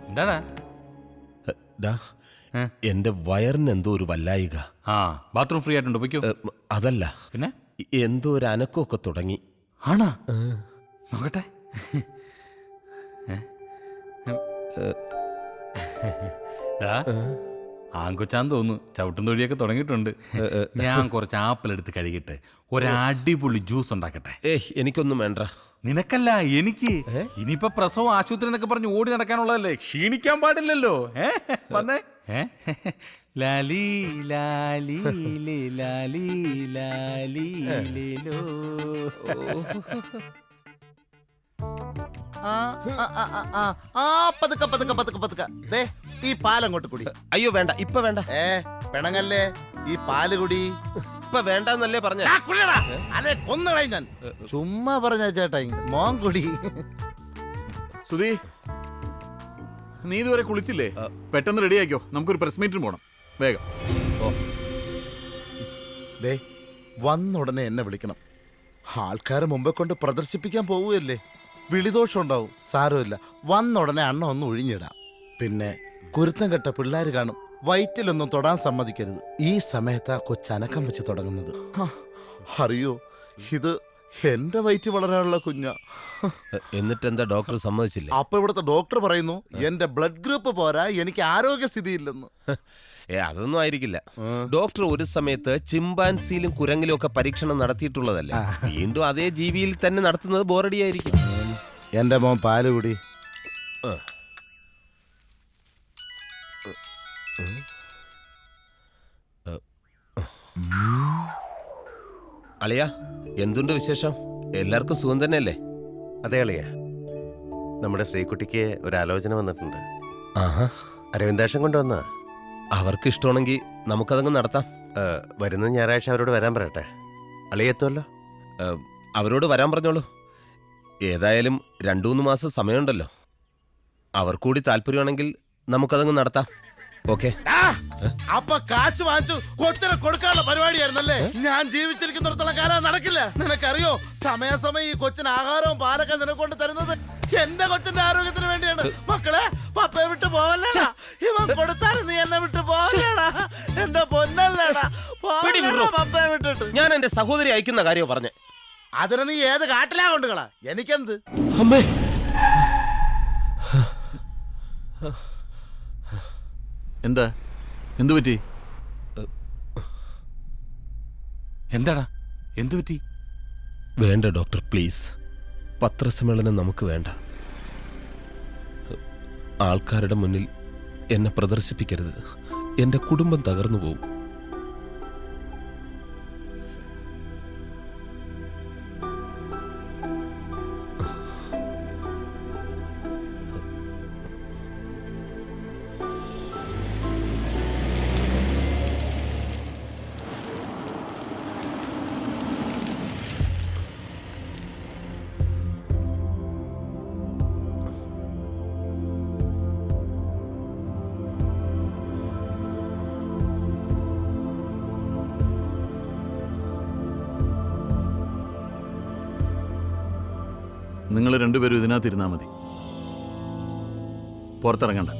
എന്താടാ? എന്റെ വയറിന് എന്തോ ഒരു വല്ലായിക. ബാത്റൂം ഫ്രീ ആയിട്ടുണ്ടോ? പൊയ്ക്കോ. അതല്ല, പിന്നെ എന്തോ ഒരു അനക്കമൊക്കെ തുടങ്ങി. ആണോ? നോക്കട്ടെ. ആങ്കൊച്ചാന്ന് തോന്നുന്നു. ചവിട്ടും തൊഴിയൊക്കെ തുടങ്ങിയിട്ടുണ്ട്. ഞാൻ കുറച്ച് ആപ്പിൾ എടുത്ത് കഴുകിട്ട് ഒരടിപൊളി ജ്യൂസ് ഉണ്ടാക്കട്ടെ. എനിക്കൊന്നും വേണ്ട. നിനക്കല്ല, എനിക്ക്. ഇനിയിപ്പോ പ്രസവം ആശുപത്രി എന്നൊക്കെ പറഞ്ഞ് ഓടി നടക്കാനുള്ളതല്ലേ, ക്ഷീണിക്കാൻ പാടില്ലല്ലോ. വന്നേ. ലാലി ലാലി ലാലി ലാലി ലോ. പതുക്കെ പതുക്കെ പതുക്കെ പതുക്കെ. ദേ ഈ പാലങ്ങോട്ട് കുടി. അയ്യോ വേണ്ട, ഇപ്പൊ വേണ്ട. പെണങ്ങല്ലേ, ഈ പാല് കുടി. ഇപ്പൊ വേണ്ടെന്നല്ലേ പറഞ്ഞ? അതെ, കൊന്നുകളയും ഞാൻ. ചുമ്മാ പറഞ്ഞ ചേട്ടാ, മോൻ കുടി. സുധി, നീ ഇതുവരെ കുളിച്ചില്ലേ? പെട്ടെന്ന് റെഡി ആക്കിയോ, നമുക്കൊരു പ്രസ് മീറ്റിന് പോണം. വേഗം. ദേ വന്ന ഉടനെ എന്നെ വിളിക്കണം. ആൾക്കാരെ മുമ്പേ കൊണ്ട് പ്രദർശിപ്പിക്കാൻ പോവുകയല്ലേ, വിളിദോഷം ഉണ്ടാവും. സാരമില്ല, വന്ന ഉടനെ അണ്ണ ഒന്ന് ഒഴിഞ്ഞിടാം. പിന്നെ കുരുത്തം കെട്ട പിള്ളേർ കാണും, വയറ്റിലൊന്നും തൊടാൻ സമ്മതിക്കരുത്. ഈ സമയത്ത് ആ കൊച്ചനക്കം വെച്ച് തുടങ്ങുന്നത്. അറിയോ, ഇത് എന്റെ വയറ്റ് വളരാനുള്ള കുഞ്ഞ. എന്നിട്ട് എന്താ ഡോക്ടർ സമ്മതിച്ചില്ല? അപ്പൊ ഇവിടുത്തെ ഡോക്ടർ പറയുന്നു എന്റെ ബ്ലഡ് ഗ്രൂപ്പ് പോരാ, എനിക്ക് ആരോഗ്യസ്ഥിതി ഇല്ലെന്ന്. അതൊന്നും ആയിരിക്കില്ല. ഡോക്ടർ ഒരു സമയത്ത് ചിമ്പാൻസിയിലും കുരങ്ങിലും ഒക്കെ പരീക്ഷണം നടത്തിയിട്ടുള്ളതല്ലേ. വീണ്ടും അതേ ജീവിയിൽ തന്നെ നടത്തുന്നത് ബോറടിയായിരിക്കും. എന്റെ മോൻ പാല് കുടി. അളിയ, എന്തുണ്ട് വിശേഷം? എല്ലാവർക്കും സുഖം തന്നെയല്ലേ? അതെ അളിയ, നമ്മുടെ ശ്രീകുട്ടിക്ക് ഒരു ആലോചന വന്നിട്ടുണ്ട്. അരവിന്ദാക്ഷൻ കൊണ്ടുവന്ന. അവർക്ക് ഇഷ്ടമാണെങ്കിൽ നമുക്കതങ്ങ് നടത്താം. വരുന്ന ഞായറാഴ്ച അവരോട് വരാൻ പറയട്ടെ. അളിയെത്തുമല്ലോ? അവരോട് വരാൻ പറഞ്ഞോളൂ. ഏതായാലും 2-3 മാസം സമയമുണ്ടല്ലോ. അവർക്കൂടി താല്പര്യമാണെങ്കിൽ നമുക്കതങ്ങ് നടത്താം. ഓക്കെ. അപ്പൊ കാശ് വാങ്ങിച്ചു കൊച്ചിനെ കൊടുക്കാനുള്ള പരിപാടിയായിരുന്നല്ലേ? ഞാൻ ജീവിച്ചിരിക്കുന്നിടത്തോളം കാലം നടക്കില്ല. നിനക്കറിയോ, സമയാസമയം ഈ കൊച്ചിന് ആഹാരവും പാലൊക്കെ നിനക്കൊണ്ട് തരുന്നത് എന്റെ കൊച്ചിന്റെ ആരോഗ്യത്തിന് വേണ്ടിയാണ്. മക്കളെ, പപ്പയെ വിട്ട് പോവല്ലേടാ. ഇവൻ കൊടുത്താലും നീ എന്നെ വിട്ട് പോവല്ലേടാ. എന്റെ പൊന്നല്ലേടാ, പപ്പയെ വിട്ടിട്ട്. ഞാൻ എന്റെ സഹോദരി അയക്കുന്ന കാര്യമോ പറഞ്ഞേ. അതിന് നീ ഏത് കാട്ടിലാ കൊണ്ടുകളാ, എനിക്കെന്ത്. അമ്മേ, എന്താ? എന്തു പറ്റി? എന്താടാ, എന്തു പറ്റി? വേണ്ട ഡോക്ടർ, പ്ലീസ്. പത്രസമ്മേളനം നമുക്ക് വേണ്ട. ആൾക്കാരുടെ മുന്നിൽ എന്നെ പ്രദർശിപ്പിക്കരുത്. എന്റെ കുടുംബം തകർന്നു പോകും. നിങ്ങൾ രണ്ടുപേരും ഇതിനകത്തിരുന്നാൽ മതി, പുറത്തിറങ്ങണ്ട.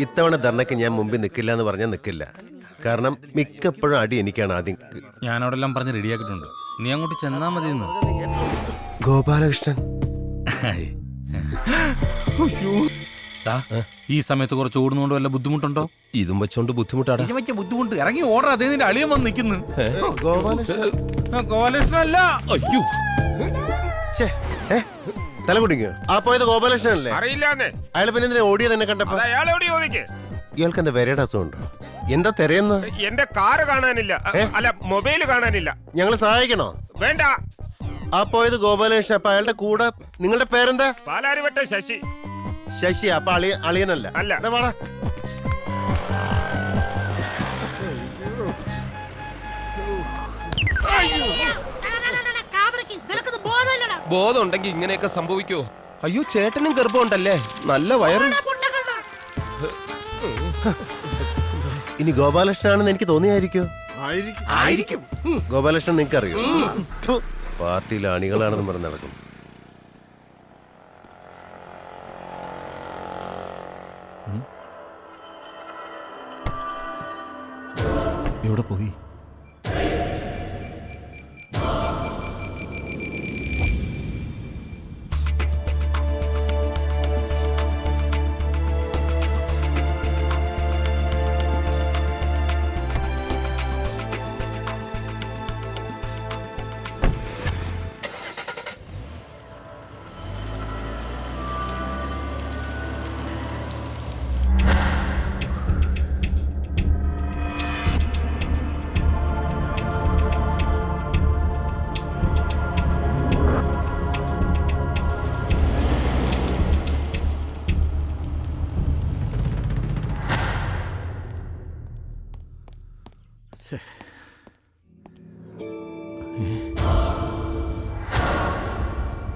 ഇത്തവണ ധർണയ്ക്ക് ഞാൻ മുമ്പിൽ നിൽക്കില്ല എന്ന് പറഞ്ഞാൽ നിൽക്കില്ല. കാരണം മിക്കപ്പോഴും അടി എനിക്കാണ് ആദ്യം. ഞാനവിടെ എല്ലാം പറഞ്ഞ് റെഡിയാക്കിയിട്ടുണ്ട്, നീ അങ്ങോട്ട് ചെന്നാ മതി. ഗോപാലകൃഷ്ണൻ, ഈ സമയത്ത് കുറച്ച് ഓടുന്നോണ്ട് വല്ല ബുദ്ധിമുട്ടുണ്ടോ? ഇതും വെച്ചോണ്ട് ബുദ്ധിമുട്ടാണ്. ബുദ്ധിമുട്ട് ഇറങ്ങി ഓർഡർ. അതേ നിന്റെ അളിയൻ വന്ന് നിൽക്കുന്നു. ഗോപാലകൃഷ്ണൻ അയ്യോ, തല കുടിങ്ങോ? ആ പോയത് ഗോപാലകൃഷ്ണൻ അല്ലേ? അറിയില്ലാന്നേ. അയാൾ പിന്നെ എന്തിനാ ഓടിയത് എന്നെ കണ്ടപ്പോ? അയാൾ എവിടെ ചോദിക്കേ? ഇയാൾക്ക് എന്താ വരയുടെ അസുഖമുണ്ടോ? എന്താ തിരയുന്ന? എന്റെ കാറ് കാണാനില്ല, അല്ല മൊബൈല് കാണാനില്ല. ഞങ്ങൾ സഹായിക്കണോ? വേണ്ട. ആ പോയത് ഗോപാലകൃഷ്ണൻ. അപ്പൊ അയാളുടെ കൂടെ നിങ്ങളുടെ പേരെന്താ? പാലാരിവട്ട ശശി. ശശി. അപ്പൊ അളിയനല്ല? അല്ല. വാടാ. നിനക്കത് ബോധമില്ലടാ. ബോധം ഉണ്ടെങ്കിൽ ഇങ്ങനെയൊക്കെ സംഭവിക്കോ? അയ്യോ, ചേട്ടനും ഗർഭമുണ്ടല്ലേ? നല്ല വയറ്. ഇനി ഗോപാലകൃഷ്ണനാണെന്ന് എനിക്ക് തോന്നിയായിരിക്കോ? ആയിരിക്കും. ഗോപാലകൃഷ്ണൻ നിങ്ങൾക്ക് അറിയോ? പാർട്ടിയിലെ അണികളാണെന്ന് പറഞ്ഞ് നടക്കും. എവിടെ പോയി?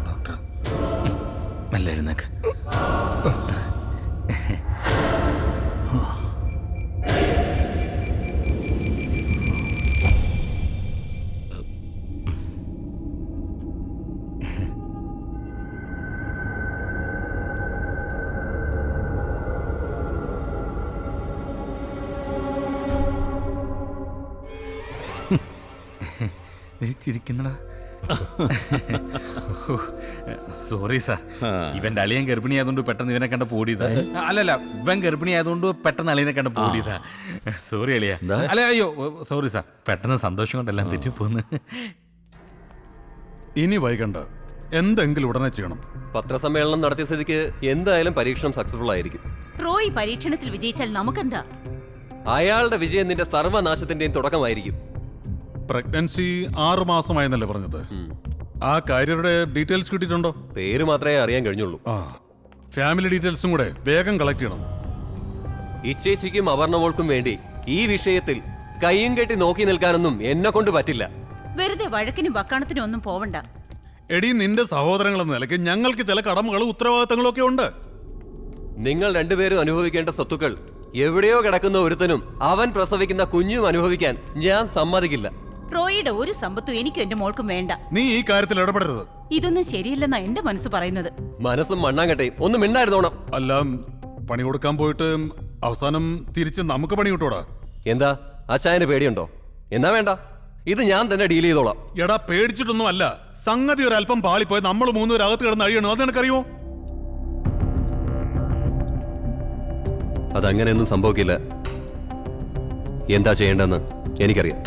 ഡോക്ടർ, മെല്ലെ എഴുന്നേക്ക്. ചിരിക്കുന്നടാ. സോറി സാർ, ഇവന്റെ അളിയൻ ഗർഭിണിയായതുകൊണ്ട് പെട്ടെന്ന് ഇവനെ കണ്ട പോടിയതാ. അല്ലല്ല, ഇവൻ ഗർഭിണിയായതുകൊണ്ട് പെട്ടെന്ന് അളിയനെ കണ്ട പോടിയതാ. സോറി അളിയ. അല്ല, അയ്യോ സോറി സാർ, പെട്ടെന്ന് സന്തോഷം കൊണ്ടെല്ലാം തെറ്റിപ്പോന്ന്. ഇനി വൈകണ്ട, എന്തെങ്കിലും ഉടനെ ചെയ്യണം. പത്രസമ്മേളനം നടത്തിയ സ്ഥിതിക്ക് എന്തായാലും പരീക്ഷണം സക്സസ്ഫുൾ ആയിരിക്കും. റോയ് പരീക്ഷണത്തിൽ വിജയിച്ചാൽ നമുക്കെന്താ? അയാളുടെ വിജയം നിന്റെ സർവ്വനാശത്തിന്റെയും തുടക്കമായിരിക്കും. പ്രഗ്നൻസി 6 മാസമായെന്നല്ലേ പറഞ്ഞത്? ആ കാര്യയുടെ ഡീറ്റെയിൽസ് കിട്ടിയിട്ടുണ്ടോ? പേര് മാത്രമേ അറിയാൻ കഴിഞ്ഞുള്ളൂ. ആ, ഫാമിലി ഡീറ്റെയിൽസും കൂടെ വേഗം കളക്ട് ചെയ്യണം. ഇച്ചേച്ചിക്കും അവർണവോൾക്കും വേണ്ടി ഈ വിഷയത്തിൽ കയ്യും കെട്ടി നോക്കി നിൽക്കാനൊന്നും എന്നെ കൊണ്ട് പറ്റില്ല. വെറുതെ വഴക്കിനും വക്കാണത്തിനും ഒന്നും പോവണ്ട. എടി, നിന്റെ സഹോദരങ്ങൾ എന്ന നിലയ്ക്ക് ഞങ്ങൾക്ക് ചില കടമകളും ഉത്തരവാദിത്തങ്ങളും ഒക്കെ ഉണ്ട്. നിങ്ങൾ രണ്ടുപേരും അനുഭവിക്കേണ്ട സ്വത്തുക്കൾ എവിടെയോ കിടക്കുന്ന ഒരുത്തനും അവൻ പ്രസവിക്കുന്ന കുഞ്ഞും അനുഭവിക്കാൻ ഞാൻ സമ്മതിക്കില്ല. റോയിയുടെ ഒരു സമ്പത്തും എനിക്കും എന്റെ മോൾക്കും വേണ്ട. നീ ഈ കാര്യത്തിൽ ഇടപെടരുത്. ഇതൊന്നും ശരിയല്ലെന്നാ എന്റെ മനസ്സ് പറയുന്നത്. മനസ്സും മണ്ണാങ്കട്ടയും ഒന്നും മിണ്ടായിരുന്നോണം. അല്ല, പണി കൊടുക്കാൻ പോയിട്ട് അവസാനം തിരിച്ച് നമുക്ക് പണി കിട്ടൂടാ. എന്താ അച്ചായന് പേടിയുണ്ടോ? എന്നാ വേണ്ട, ഇത് ഞാൻ തന്നെ ഡീൽ ചെയ്തോളാം. എടാ, പേടിച്ചിട്ടൊന്നും അല്ല. സംഗതി ഒരല്പം പാളിപ്പോയി നമ്മൾ 3 പേര് അകത്ത് കിടന്ന് അഴിയണോ? അത് നിനക്കറിയോ? അതങ്ങനെയൊന്നും സംഭവിക്കില്ല. എന്താ ചെയ്യേണ്ടെന്ന് എനിക്കറിയാം.